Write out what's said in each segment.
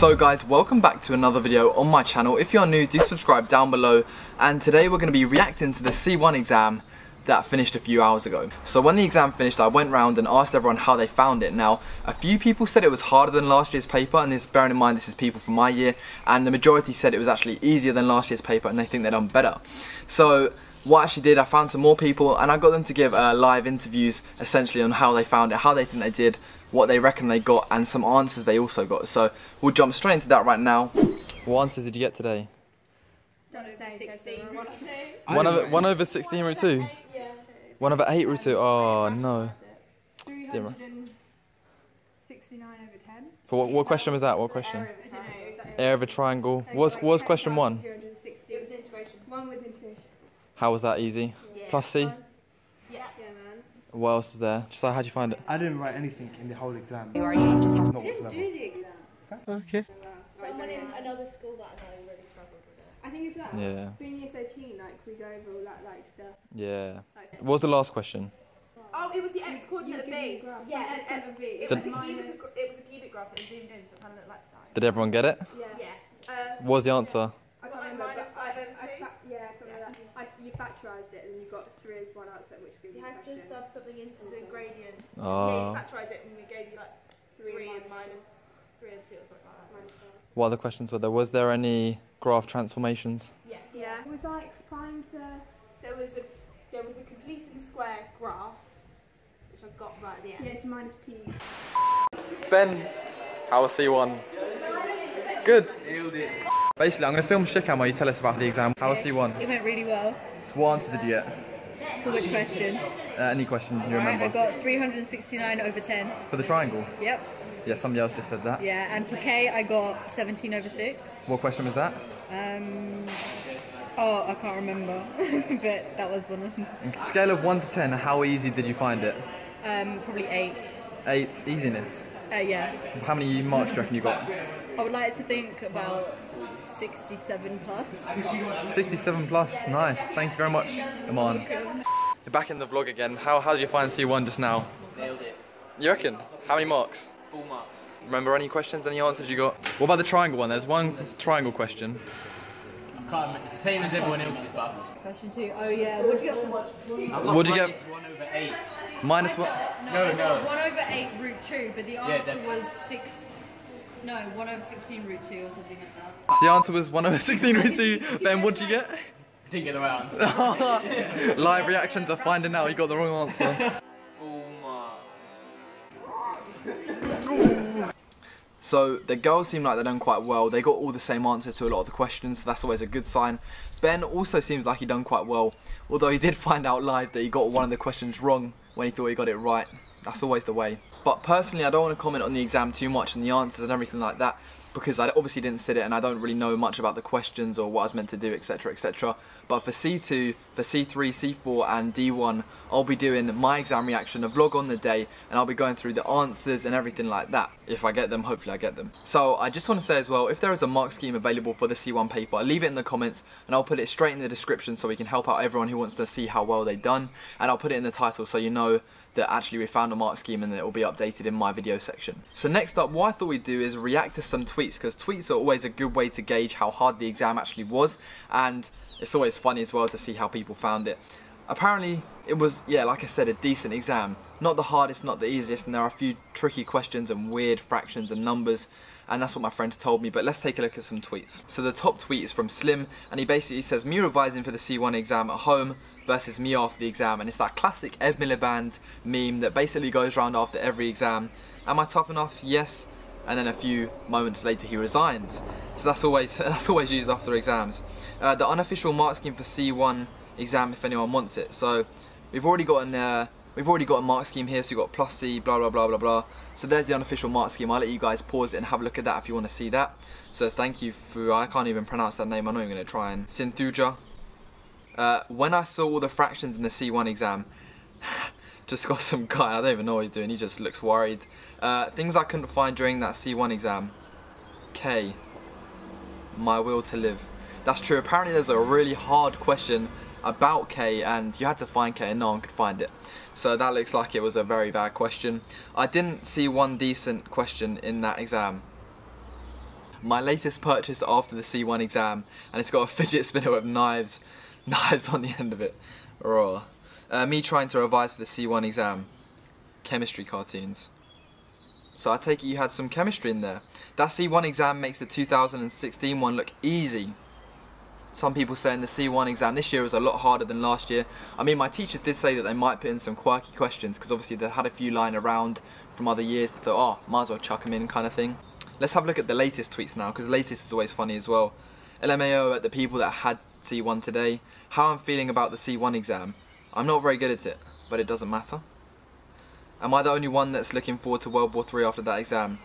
So guys, welcome back to another video on my channel. If you're new, do subscribe down below, and today we're going to be reacting to the C1 exam that finished a few hours ago. So when the exam finished, I went round and asked everyone how they found it. Now, a few people said it was harder than last year's paper, and this, bearing in mind this is people from my year, and the majority said it was actually easier than last year's paper and they think they've done better. So what I actually did, I found some more people and I got them to give live interviews essentially on how they found it, how they think they did, what they reckon they got, and some answers they also got. So we'll jump straight into that right now. What answers did you get today? 1 over 16 root 2? 1 over 8 root 2? Oh no. 369 over 10. For what question was that? What question? Area of a triangle. What was question 1? It was integration. 1 was integration. How was that easy? Yeah. Plus C? Yeah, man. What else was there? Just like, how'd you find it? I didn't write anything in the whole exam. You just have to Not do whatsoever. the exam. Okay. Someone in another school that I know really struggled with it. I think it's like Yeah. being year 13, like we go over all that like stuff. Yeah. What was the last question? Oh, it was the x coordinate of B. Yeah, It x of B. was a cubic graph. It was zoomed in, so it kind of looked like sine. Did everyone get it? Yeah. What was the answer? I can't remember. Minus 5 over 2? Yeah, something like that. You factorised it and you got 3 as one answer, which gives You you had to question. sub something into the gradient. Yeah, Oh. you factorise it and we gave you like 3 and minus 3 and 2 or something like that. What other questions were there? Was there any graph transformations? Yes. Yeah. It was like find the. There was a completing square graph, which I got right at the end. Yeah, it's minus P. Ben, how was C1? Good. Basically, I'm going to film Shikam while you tell us about the exam. How was C1? It went really well. What answer did you get? For which question? Any question you Right, remember? I got 369 over 10. For the triangle? Yep. Yeah, somebody else just said that. Yeah, and for K, I got 17 over 6. What question was that? Oh, I can't remember, but that was one of them. Scale of 1 to 10, how easy did you find it? Probably 8. 8, easiness. Yeah. How many marks do you reckon you got? I would like to think about 67 plus. 67 plus, nice. Thank you very much, Iman. You're back in the vlog again. How did you find C1 just now? Nailed it. You reckon? How many marks? 4 marks. Remember any questions, any answers you got? What about the triangle one? There's one triangle question. I can't remember. It's the same as everyone else's, but Question 2. Oh yeah, what did you get? What'd you get? -1 over 8. Minus what? No, I got 1 over 8 root 2, but the answer that's- was 6. No, 1 over 16 root 2 or something like that. So the answer was 1 over 16 root 2. Ben, what'd you get? Didn't get the right answer. Live reactions are finding out you got the wrong answer. 4 marks. So the girls seem like they've done quite well. They got all the same answers to a lot of the questions, so that's always a good sign. Ben also seems like he done quite well, although he did find out live that he got one of the questions wrong when he thought he got it right. That's always the way. But personally, I don't want to comment on the exam too much and the answers and everything like that, because I obviously didn't sit it and I don't really know much about the questions or what I was meant to do, etc, etc. But for C2, for C3, C4 and D1, I'll be doing my exam reaction, a vlog on the day, and I'll be going through the answers and everything like that. If I get them, hopefully I get them. So I just want to say as well, if there is a mark scheme available for the C1 paper, leave it in the comments and I'll put it straight in the description so we can help out everyone who wants to see how well they've done, and I'll put it in the title so you know that actually we found a mark scheme and that it will be updated in my video section. So next up, what I thought we'd do is react to some tweets, because tweets are always a good way to gauge how hard the exam actually was, and it's always funny as well to see how people found it. Apparently it was, yeah, like I said, a decent exam. Not the hardest, not the easiest, and there are a few tricky questions and weird fractions and numbers, and that's what my friends told me. But let's take a look at some tweets. So the top tweet is from Slim, and he basically says, me revising for the C1 exam at home versus me after the exam, and it's that classic Ed Miliband meme that basically goes around after every exam. Am I tough enough? Yes. And then a few moments later he resigns. So that's always used after exams. The unofficial mark scheme for C1 exam, if anyone wants it. So we've already got a mark scheme here. So you've got plus C, blah blah blah blah blah. So there's the unofficial mark scheme. I'll let you guys pause it and have a look at that if you want to see that. So thank you for, I can't even pronounce that name. I'm not even going to try and Sinthuja. When I saw all the fractions in the C1 exam, just got some guy, I don't even know what he's doing, he just looks worried. Things I couldn't find during that C1 exam. K. My will to live. That's true. Apparently there's a really hard question about K and you had to find K and no one could find it. So that looks like it was a very bad question. I didn't see one decent question in that exam. My latest purchase after the C1 exam, and it's got a fidget spinner with knives on the end of it. Raw. Me trying to revise for the C1 exam. Chemistry cartoons. So I take it you had some chemistry in there. That C1 exam makes the 2016 one look easy. Some people saying the C1 exam this year was a lot harder than last year. I mean, my teacher did say that they might put in some quirky questions because obviously they had a few lying around from other years. They thought, oh, might as well chuck them in kind of thing. Let's have a look at the latest tweets now, because the latest is always funny as well. LMAO at the people that had C1 today. How I'm feeling about the C1 exam. I'm not very good at it, but it doesn't matter. Am I the only one that's looking forward to World War III after that exam?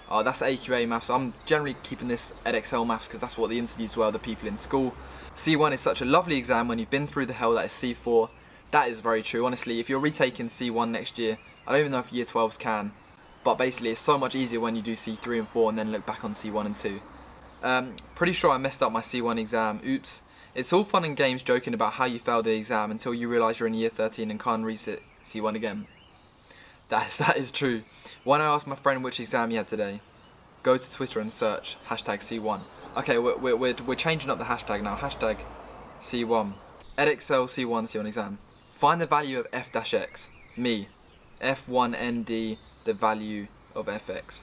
Oh, that's AQA maths. I'm generally keeping this EDEXCEL maths because that's what the interviews were, the people in school. C1 is such a lovely exam when you've been through the hell that is C4. That is very true. Honestly, if you're retaking C1 next year, I don't even know if year 12s can. But basically, it's so much easier when you do C3 and 4 and then look back on C1 and 2. Pretty sure I messed up my C1 exam. Oops. It's all fun and games joking about how you failed the exam until you realise you're in year 13 and can't resit C1 again. That is true. When I asked my friend which exam he had today, go to Twitter and search #C1. Okay, we're changing up the hashtag now. #C1. EDEXCEL C1 exam. Find the value of f-x. Me. F1ND, the value of fx.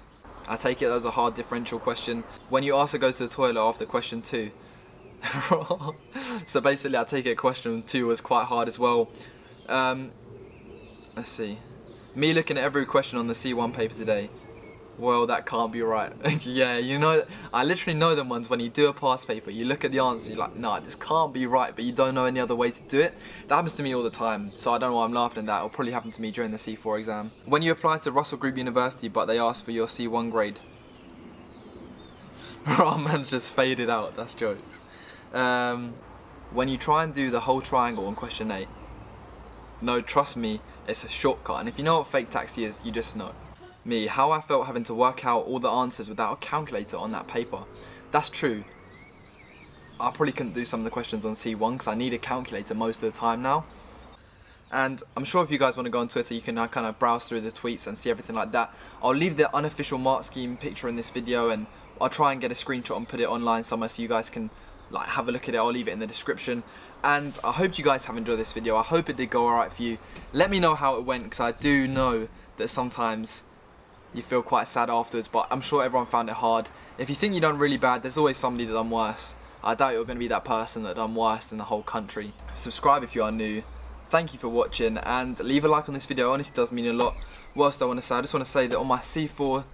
I take it that was a hard differential question. When you ask to go to the toilet after question 2. So basically I take it question 2 was quite hard as well. Let's see. Me looking at every question on the C1 paper today. Well, that can't be right. Yeah, you know, I literally know them ones when you do a past paper, you look at the answer, you're like, nah, this can't be right, but you don't know any other way to do it. That happens to me all the time, so I don't know why I'm laughing at that. It'll probably happen to me during the C4 exam. When you apply to Russell Group University, but they ask for your C1 grade. Oh, man's just faded out, that's jokes. When you try and do the whole triangle on question 8, no, trust me, it's a shortcut, and if you know what fake taxi is, you just know. Me, how I felt having to work out all the answers without a calculator on that paper. That's true. I probably couldn't do some of the questions on C1 because I need a calculator most of the time now. And I'm sure if you guys want to go on Twitter, you can kind of browse through the tweets and see everything like that. I'll leave the unofficial mark scheme picture in this video, and I'll try and get a screenshot and put it online somewhere so you guys can like have a look at it. I'll leave it in the description. And I hope you guys have enjoyed this video. I hope it did go alright for you. Let me know how it went, because I do know that sometimes you feel quite sad afterwards, but I'm sure everyone found it hard. If you think you've done really bad, there's always somebody that done worse. I doubt you're going to be that person that done worse in the whole country. Subscribe if you are new. Thank you for watching, and leave a like on this video. It honestly does mean a lot. What else do I want to say? I just want to say that on my C4,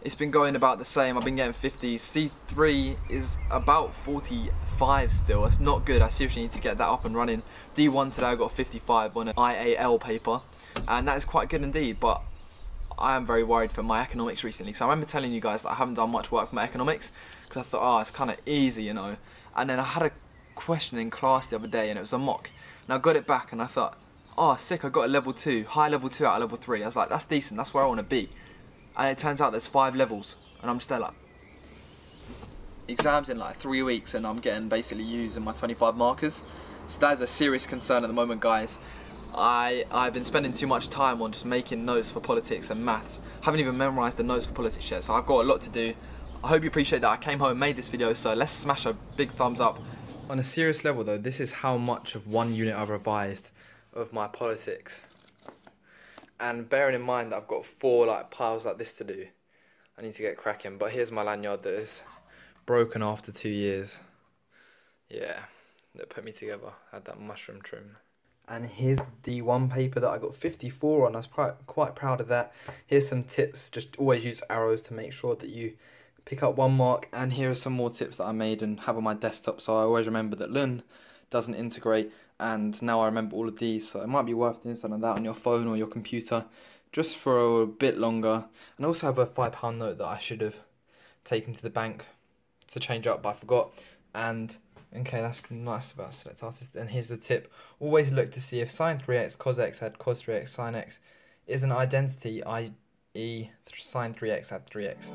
it's been going about the same. I've been getting 50s. C3 is about 45 still. It's not good. I seriously need to get that up and running. D1 today I got 55 on an IAL paper, and that is quite good indeed, but I am very worried for my economics recently. So I remember telling you guys that I haven't done much work for my economics because I thought, oh, it's kind of easy, you know. And then I had a question in class the other day and it was a mock. And I got it back and I thought, oh, sick, I got a level 2, high level 2 out of level 3. I was like, that's decent, that's where I want to be. And it turns out there's 5 levels and I'm still like, exams in like 3 weeks and I'm getting basically used in my 25 markers. So that is a serious concern at the moment, guys. I've been spending too much time on just making notes for politics and maths. Haven't even memorised the notes for politics yet, so I've got a lot to do. I hope you appreciate that I came home and made this video, so let's smash a big thumbs up. On a serious level though, this is how much of one unit I've revised of my politics. And bearing in mind that I've got 4 like piles like this to do, I need to get cracking. But here's my lanyard that is broken after 2 years. Yeah, that put me together. Had that mushroom trim. And here's the D1 paper that I got 54 on. I was quite proud of that. Here's some tips. Just always use arrows to make sure that you pick up 1 mark. And here are some more tips that I made and have on my desktop. So I always remember that Lun doesn't integrate. And now I remember all of these. So it might be worth doing something like that on your phone or your computer just for a bit longer. And I also have a £5 note that I should have taken to the bank to change up, but I forgot. And okay, that's nice about select artist. And here's the tip. Always look to see if sine 3x cos x had cos 3x sin x is an identity, i.e. sine 3x had 3x.